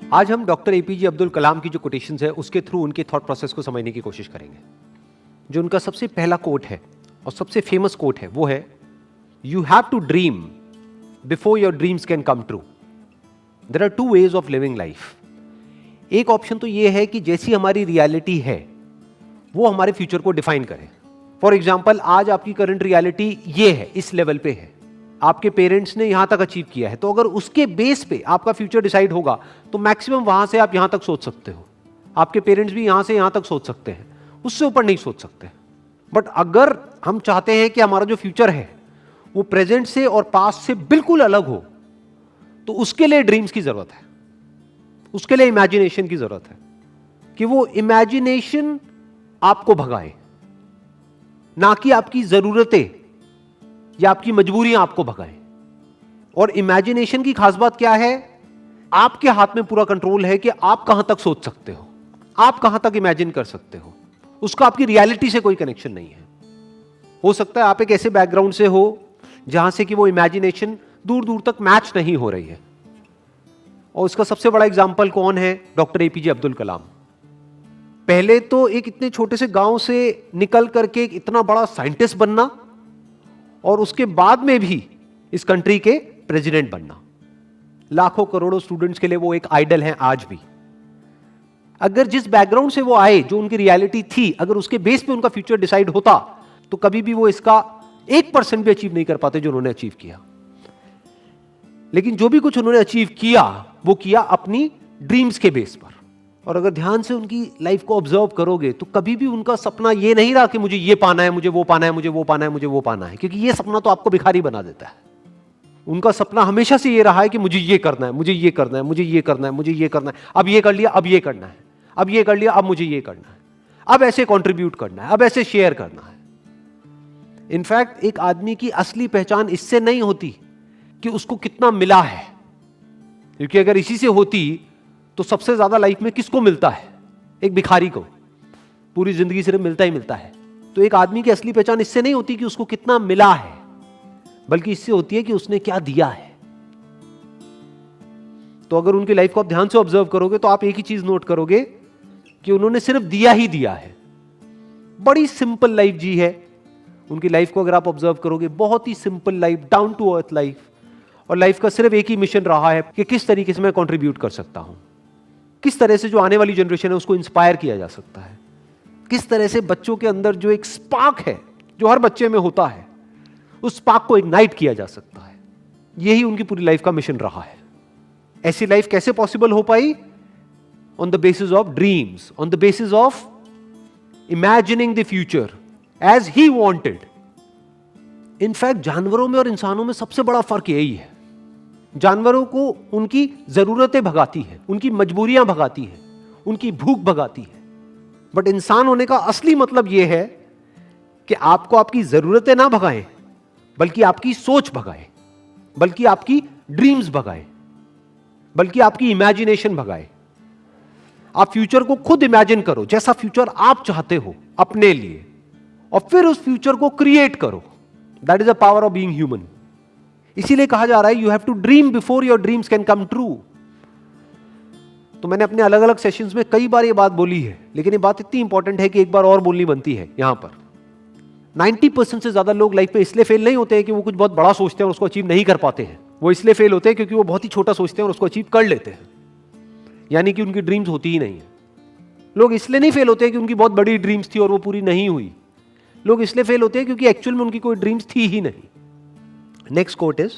आज हम doctor APJ Abdul Kalam की जो कोटेशंस है उसके थ्रू उनके थॉट प्रोसेस को समझने की कोशिश करेंगे। जो उनका सबसे पहला कोट है और सबसे फेमस कोट है वो है, you have to dream before your dreams can come true. There are two ways of living life. एक ऑप्शन तो ये है कि जैसी हमारी रियलिटी है वो हमारे फ्यूचर को डिफाइन करे। फॉर एग्जाम्पल, आज आपकी करंट रियलिटी ये है, इस लेवल पे है, आपके पेरेंट्स ने यहां तक अचीव किया है, तो अगर उसके बेस पे आपका फ्यूचर डिसाइड होगा तो मैक्सिमम वहां से आप यहां तक सोच सकते हो। आपके पेरेंट्स भी यहां से यहां तक सोच सकते हैं, उससे ऊपर नहीं सोच सकते। बट अगर हम चाहते हैं कि हमारा जो फ्यूचर है वो प्रेजेंट से और पास्ट से बिल्कुल अलग हो, तो उसके लिए ड्रीम्स की जरूरत है, उसके लिए इमेजिनेशन की जरूरत है कि वो इमेजिनेशन आपको भगाए, ना कि आपकी जरूरतें या आपकी मजबूरियां आपको भगाएं। और इमेजिनेशन की खास बात क्या है, आपके हाथ में पूरा कंट्रोल है कि आप कहां तक सोच सकते हो, आप कहां तक इमेजिन कर सकते हो। उसका आपकी रियलिटी से कोई कनेक्शन नहीं है। हो सकता है आप एक ऐसे बैकग्राउंड से हो जहां से कि वो इमेजिनेशन दूर दूर तक मैच नहीं हो रही है। और इसका सबसे बड़ा एग्जाम्पल कौन है? Doctor APJ Abdul Kalam. पहले तो एक इतने छोटे से गांव से निकल करके एक इतना बड़ा साइंटिस्ट बनना, और उसके बाद में भी इस कंट्री के प्रेसिडेंट बनना। लाखों करोड़ों स्टूडेंट्स के लिए वो एक आइडल हैं आज भी। अगर जिस बैकग्राउंड से वो आए, जो उनकी रियलिटी थी, अगर उसके बेस पे उनका फ्यूचर डिसाइड होता तो कभी भी वो इसका 1% भी अचीव नहीं कर पाते जो उन्होंने अचीव किया। लेकिन जो भी कुछ उन्होंने अचीव किया वो किया अपनी ड्रीम्स के बेस पर। और अगर ध्यान से उनकी लाइफ को ऑब्जर्व करोगे तो कभी भी उनका सपना ये नहीं रहा कि मुझे ये पाना है, मुझे वो पाना है, मुझे वो पाना है, मुझे वो पाना है, क्योंकि ये सपना तो आपको भिखारी बना देता है। उनका सपना हमेशा से ये रहा है कि मुझे ये करना है, मुझे ये करना है, मुझे ये करना है, मुझे ये करना है, अब ये कर लिया, अब ये करना है, अब ये कर लिया, अब मुझे ये करना है, अब ऐसे कॉन्ट्रीब्यूट करना है, अब ऐसे शेयर करना है। इनफैक्ट एक आदमी की असली पहचान इससे नहीं होती कि उसको कितना मिला है, क्योंकि अगर इसी से होती तो सबसे ज्यादा लाइफ में किसको मिलता है? एक भिखारी को। पूरी जिंदगी सिर्फ मिलता ही मिलता है। तो एक आदमी की असली पहचान इससे नहीं होती कि उसको कितना मिला है, बल्कि इससे होती है कि उसने क्या दिया है। तो अगर उनकी लाइफ को आप ध्यान से ऑब्जर्व करोगे तो आप एक ही चीज नोट करोगे कि उन्होंने सिर्फ दिया ही दिया है। बड़ी सिंपल लाइफ जी है उनकी लाइफ को अगर आप ऑब्जर्व करोगे, बहुत ही simple life, down to earth life. और लाइफ का सिर्फ एक ही मिशन रहा है कि किस तरीके से मैं कंट्रीब्यूट कर सकता हूं, किस तरह से जो आने वाली जनरेशन है उसको इंस्पायर किया जा सकता है, किस तरह से बच्चों के अंदर जो एक स्पार्क है जो हर बच्चे में होता है उस स्पार्क को इग्नाइट किया जा सकता है। यही उनकी पूरी लाइफ का मिशन रहा है। ऐसी लाइफ कैसे पॉसिबल हो पाई? On the basis of dreams, on the basis of imagining the future as he wanted. In fact जानवरों में और इंसानों में सबसे बड़ा फर्क यही है। जानवरों को उनकी जरूरतें भगाती है, उनकी मजबूरियां भगाती है, उनकी भूख भगाती है। बट इंसान होने का असली मतलब यह है कि आपको आपकी जरूरतें ना भगाएं, बल्कि आपकी सोच भगाए, बल्कि आपकी ड्रीम्स भगाए, बल्कि आपकी इमेजिनेशन भगाए। आप फ्यूचर को खुद इमेजिन करो, जैसा फ्यूचर आप चाहते हो अपने लिए, और फिर उस फ्यूचर को क्रिएट करो। That is the power of being human. इसीलिए कहा जा रहा है you have to dream before your dreams can come true. तो मैंने अपने अलग अलग सेशंस में कई बार ये बात बोली है, लेकिन ये बात इतनी इंपॉर्टेंट है कि एक बार और बोलनी बनती है यहां पर। 90% से ज्यादा लोग लाइफ में इसलिए फेल नहीं होते हैं कि वो कुछ बहुत बड़ा सोचते हैं और उसको अचीव नहीं कर पाते हैं। वो इसलिए फेल होते हैं क्योंकि वो बहुत ही छोटा सोचते हैं और उसको अचीव कर लेते हैं, यानी कि उनकी ड्रीम्स होती ही नहीं है। लोग इसलिए नहीं फेल होते हैं कि उनकी बहुत बड़ी ड्रीम्स थी और वो पूरी नहीं हुई। लोग इसलिए फेल होते हैं क्योंकि एक्चुअल में उनकी कोई ड्रीम्स थी ही नहीं। Next quote is,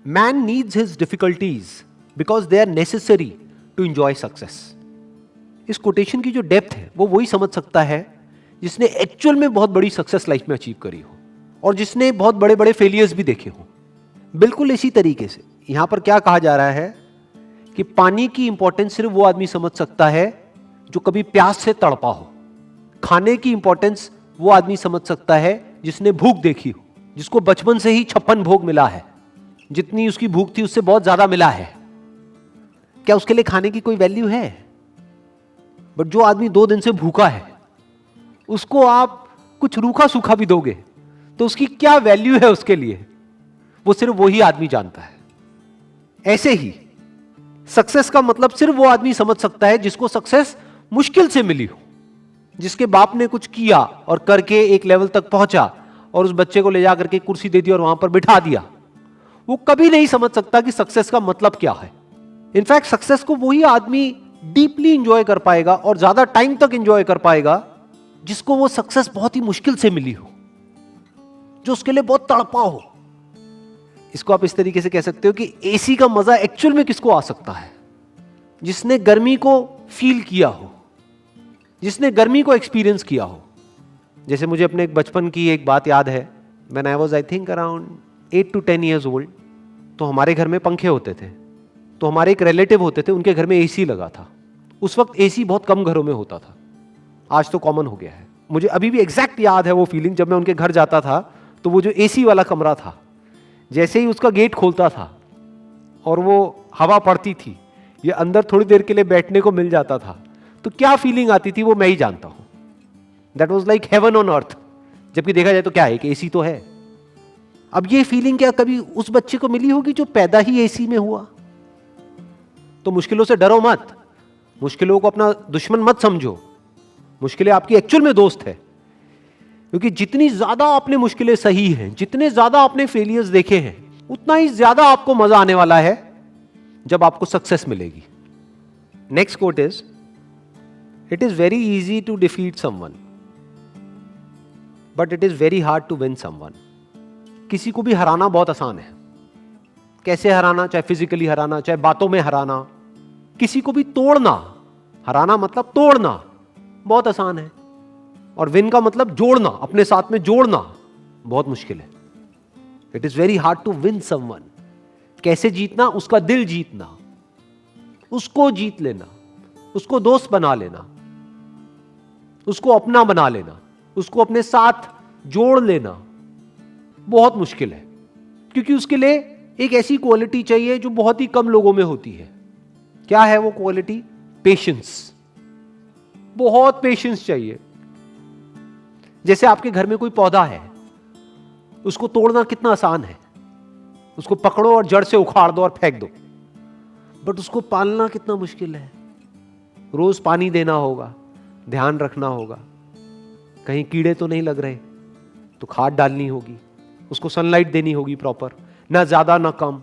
man needs his difficulties because they are necessary to enjoy success. इस कोटेशन की जो डेप्थ है वो वही समझ सकता है जिसने एक्चुअल में बहुत बड़ी सक्सेस लाइफ में अचीव करी हो और जिसने बहुत बड़े बड़े फेलियर्स भी देखे हो। बिल्कुल इसी तरीके से यहां पर क्या कहा जा रहा है कि पानी की इंपॉर्टेंस सिर्फ वो आदमी समझ सकता है जो कभी प्यास से तड़पा हो। खाने की इंपॉर्टेंस वो आदमी समझ सकता है जिसने भूख देखी हो, जिसको बचपन से ही 56 भोग मिला है, जितनी उसकी भूख थी उससे बहुत ज्यादा मिला है। क्या उसके लिए खाने की कोई वैल्यू है? बट जो आदमी 2 दिन से भूखा है उसको आप कुछ रूखा सूखा भी दोगे तो उसकी क्या वैल्यू है उसके लिए, वो सिर्फ वही आदमी जानता है। ऐसे ही सक्सेस का मतलब सिर्फ वो आदमी समझ सकता है जिसको सक्सेस मुश्किल से मिली हो, जिसके बाप ने कुछ किया और करके एक लेवल तक पहुंचा और उस बच्चे को ले जा करके कुर्सी दे दी और वहां पर बिठा दिया। वो कभी नहीं समझ सकता कि सक्सेस का मतलब क्या है। इनफैक्ट सक्सेस को वही आदमी डीपली इंजॉय कर पाएगा और ज्यादा टाइम तक इंजॉय कर पाएगा जिसको वो सक्सेस बहुत ही मुश्किल से मिली हो, जो उसके लिए बहुत तड़पा हो। इसको आप इस तरीके से कह सकते हो कि एसी का मजा एक्चुअल में किसको आ सकता है? जिसने गर्मी को फील किया हो, जिसने गर्मी को एक्सपीरियंस किया हो। जैसे मुझे अपने एक बचपन की एक बात याद है, when I was I think around 8 to 10 years old, तो हमारे घर में पंखे होते थे। तो हमारे एक रिलेटिव होते थे, उनके घर में एसी लगा था। उस वक्त एसी बहुत कम घरों में होता था, आज तो कॉमन हो गया है। मुझे अभी भी एग्जैक्ट याद है वो फीलिंग, जब मैं उनके घर जाता था तो वो जो एसी वाला कमरा था, जैसे ही उसका गेट खोलता था और वो हवा पड़ती थी, ये अंदर थोड़ी देर के लिए बैठने को मिल जाता था, तो क्या फीलिंग आती थी वो मैं ही जानता हूं। That was like heaven on earth. जबकि देखा जाए तो क्या है कि एसी तो है। अब ये फीलिंग क्या कभी उस बच्चे को मिली होगी जो पैदा ही एसी में हुआ? तो मुश्किलों से डरो मत, मुश्किलों को अपना दुश्मन मत समझो। मुश्किलें आपकी एक्चुअल में दोस्त है, क्योंकि जितनी ज्यादा आपने मुश्किलें सही हैं, जितने ज्यादा आपने फेलियर्स देखे हैं, उतना ही ज्यादा आपको मजा आने वाला है जब आपको सक्सेस मिलेगी। Next quote is, it is very easy to defeat someone but it is very hard to win someone. किसी को भी हराना बहुत आसान है। कैसे हराना? चाहे फिजिकली हराना, चाहे बातों में हराना। किसी को भी तोड़ना, हराना मतलब तोड़ना, बहुत आसान है। और विन का मतलब जोड़ना, अपने साथ में जोड़ना बहुत मुश्किल है। It is very hard to win someone. कैसे जीतना? उसका दिल जीतना, उसको जीत लेना, उसको दोस्त बना लेना, उसको अपना बना लेना, उसको अपने साथ जोड़ लेना बहुत मुश्किल है। क्योंकि उसके लिए एक ऐसी क्वालिटी चाहिए जो बहुत ही कम लोगों में होती है। क्या है वो क्वालिटी? पेशेंस। बहुत पेशेंस चाहिए। जैसे आपके घर में कोई पौधा है, उसको तोड़ना कितना आसान है। उसको पकड़ो और जड़ से उखाड़ दो और फेंक दो, बट उसको पालना कितना मुश्किल है। रोज पानी देना होगा, ध्यान रखना होगा, कहीं कीड़े तो नहीं लग रहे, तो खाद डालनी होगी, उसको सनलाइट देनी होगी प्रॉपर, ना ज्यादा ना कम।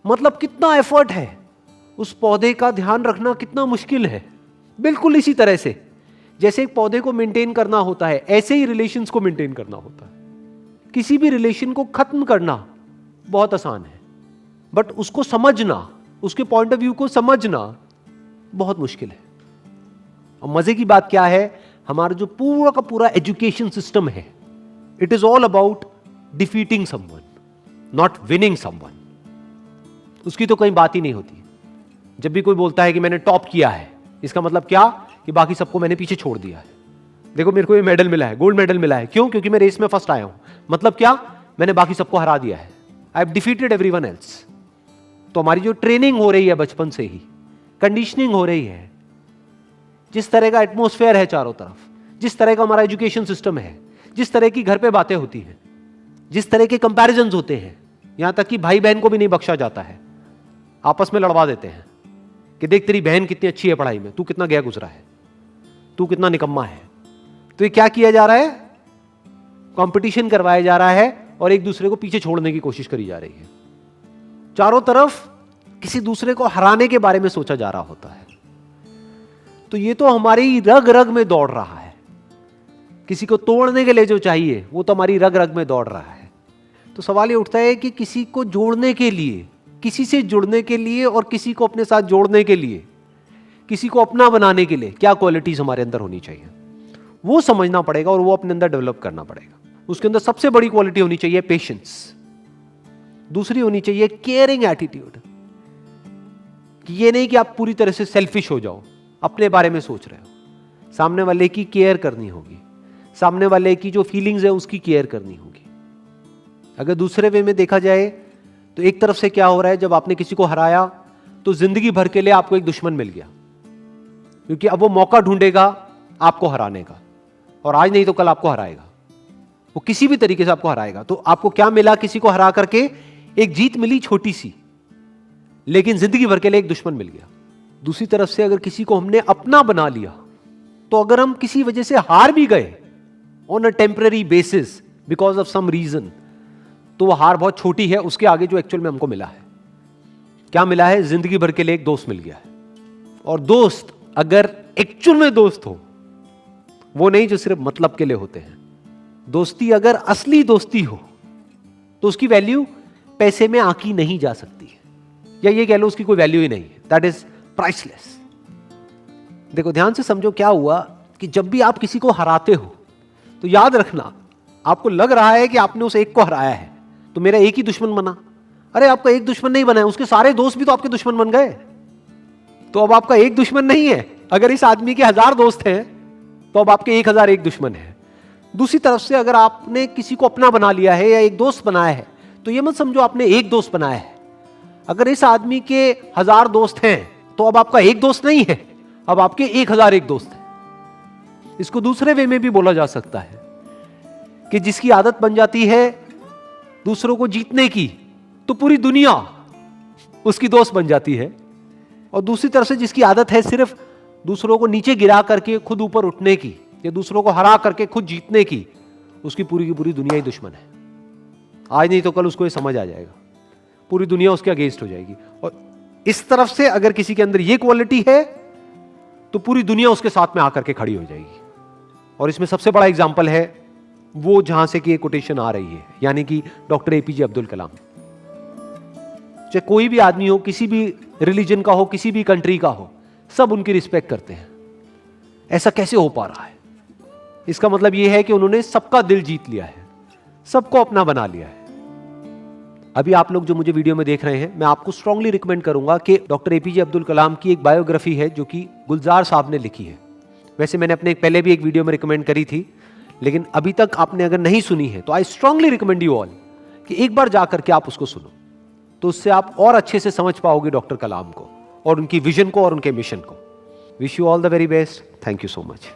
मतलब कितना एफर्ट है। उस पौधे का ध्यान रखना कितना मुश्किल है। बिल्कुल इसी तरह से जैसे एक पौधे को मेंटेन करना होता है, ऐसे ही रिलेशंस को मेंटेन करना होता है। किसी भी रिलेशन को खत्म करना बहुत आसान है, बट उसको समझना, उसके पॉइंट ऑफ व्यू को समझना बहुत मुश्किल है। और मजे की बात क्या है, हमारा जो पूरा का पूरा एजुकेशन सिस्टम है, it is all about defeating someone, not winning someone. उसकी तो कोई बात ही नहीं होती। जब भी कोई बोलता है कि मैंने टॉप किया है, इसका मतलब क्या? कि बाकी सबको मैंने पीछे छोड़ दिया है। देखो मेरे को ये मेडल मिला है, गोल्ड मेडल मिला है। क्यों? क्योंकि मैं रेस में फर्स्ट आया हूं। मतलब क्या? मैंने बाकी सबको हरा दिया है। I have defeated everyone else. तो हमारी जो ट्रेनिंग हो रही है बचपन से ही, कंडीशनिंग हो रही है, जिस तरह का एटमोस्फेयर है चारों तरफ, जिस तरह का हमारा एजुकेशन सिस्टम है, जिस तरह की घर पे बातें होती हैं, जिस तरह के कंपैरिजंस होते हैं, यहां तक कि भाई बहन को भी नहीं बख्शा जाता है, आपस में लड़वा देते हैं कि देख तेरी बहन कितनी अच्छी है पढ़ाई में, तू कितना गया गुजरा है, तू कितना निकम्मा है। तो ये क्या किया जा रहा है? कंपटीशन करवाया जा रहा है और एक दूसरे को पीछे छोड़ने की कोशिश करी जा रही है। चारों तरफ किसी दूसरे को हराने के बारे में सोचा जा रहा होता है। तो ये तो हमारी रग रग में दौड़ रहा है। किसी को तोड़ने के लिए जो चाहिए वो तो हमारी रग रग में दौड़ रहा है। तो सवाल ये उठता है कि किसी को जोड़ने के लिए, किसी से जुड़ने के लिए और किसी को अपने साथ जोड़ने के लिए, किसी को अपना बनाने के लिए क्या क्वालिटीज हमारे अंदर होनी चाहिए, वो समझना पड़ेगा और वो अपने अंदर डेवलप करना पड़ेगा। उसके अंदर सबसे बड़ी क्वालिटी होनी चाहिए पेशेंस। दूसरी होनी चाहिए केयरिंग एटीट्यूड, कि ये नहीं कि आप पूरी तरह से सेल्फिश हो जाओ, अपने बारे में सोच रहे हो। सामने वाले की केयर करनी होगी, सामने वाले की जो फीलिंग्स है उसकी केयर करनी होगी। अगर दूसरे वे में देखा जाए तो एक तरफ से क्या हो रहा है, जब आपने किसी को हराया तो जिंदगी भर के लिए आपको एक दुश्मन मिल गया, क्योंकि अब वो मौका ढूंढेगा आपको हराने का, और आज नहीं तो कल आपको हराएगा। वो किसी भी तरीके से आपको हराएगा। तो आपको क्या मिला? किसी को हरा करके एक जीत मिली छोटी सी, लेकिन जिंदगी भर के लिए एक दुश्मन मिल गया। दूसरी तरफ से अगर किसी को हमने अपना बना लिया, तो अगर हम किसी वजह से हार भी गए on a temporary basis because of some reason, तो वो हार बहुत छोटी है उसके आगे जो एक्चुअल में हमको मिला है। क्या मिला है? जिंदगी भर के लिए एक दोस्त मिल गया है। और दोस्त अगर एक्चुअल में दोस्त हो, वो नहीं जो सिर्फ मतलब के लिए होते हैं, दोस्ती अगर असली दोस्ती हो तो उसकी वैल्यू पैसे में आंकी नहीं जा सकती है, या ये कह लो उसकी कोई वैल्यू ही नहीं है। That is priceless. देखो ध्यान से समझो क्या हुआ कि जब भी आप किसी को हराते हो तो याद रखना, आपको लग रहा है कि आपने उस एक को हराया है तो मेरा एक ही दुश्मन बना। अरे आपका एक दुश्मन नहीं बना है, उसके सारे दोस्त भी तो आपके दुश्मन बन गए। तो अब आपका एक दुश्मन नहीं है। अगर इस आदमी के 1000 दोस्त हैं तो अब आपके 1001 दुश्मन है। दूसरी तरफ से अगर आपने किसी को अपना बना लिया है या एक दोस्त बनाया है, तो यह मत समझो आपने एक दोस्त बनाया है। अगर इस आदमी के 1000 दोस्त हैं तो अब आपका एक दोस्त नहीं है, अब आपके 1001 दोस्त हैं। इसको दूसरे वे में भी बोला जा सकता है कि जिसकी आदत बन जाती है दूसरों को जीतने की, तो पूरी दुनिया उसकी दोस्त बन जाती है। और दूसरी तरफ से जिसकी आदत है सिर्फ दूसरों को नीचे गिरा करके खुद ऊपर उठने की, या दूसरों को हरा करके खुद जीतने की, उसकी पूरी की पूरी दुनिया ही दुश्मन है। आज नहीं तो कल उसको ये समझ आ जाएगा, पूरी दुनिया उसके अगेंस्ट हो जाएगी। और इस तरफ से अगर किसी के अंदर ये क्वालिटी है तो पूरी दुनिया उसके साथ में आकर के खड़ी हो जाएगी। और इसमें सबसे बड़ा एग्जाम्पल है वो जहां से कि ये कोटेशन आ रही है, यानी कि डॉक्टर एपीजे अब्दुल कलाम। चाहे कोई भी आदमी हो, किसी भी रिलीजन का हो, किसी भी कंट्री का हो, सब उनकी रिस्पेक्ट करते हैं। ऐसा कैसे हो पा रहा है? इसका मतलब यह है कि उन्होंने सबका दिल जीत लिया है, सबको अपना बना लिया है। अभी आप लोग जो मुझे वीडियो में देख रहे हैं, मैं आपको स्ट्रांगली रिकमेंड करूंगा कि डॉक्टर एपीजे अब्दुल कलाम की एक बायोग्राफी है जो कि गुलजार साहब ने लिखी है। वैसे मैंने अपने पहले भी एक वीडियो में रिकमेंड करी थी, लेकिन अभी तक आपने अगर नहीं सुनी है तो I strongly recommend you all कि एक बार जाकर के आप उसको सुनो, तो उससे आप और अच्छे से समझ पाओगे डॉक्टर कलाम को और उनकी विजन को और उनके मिशन को। Wish you all the very best. Thank you so much.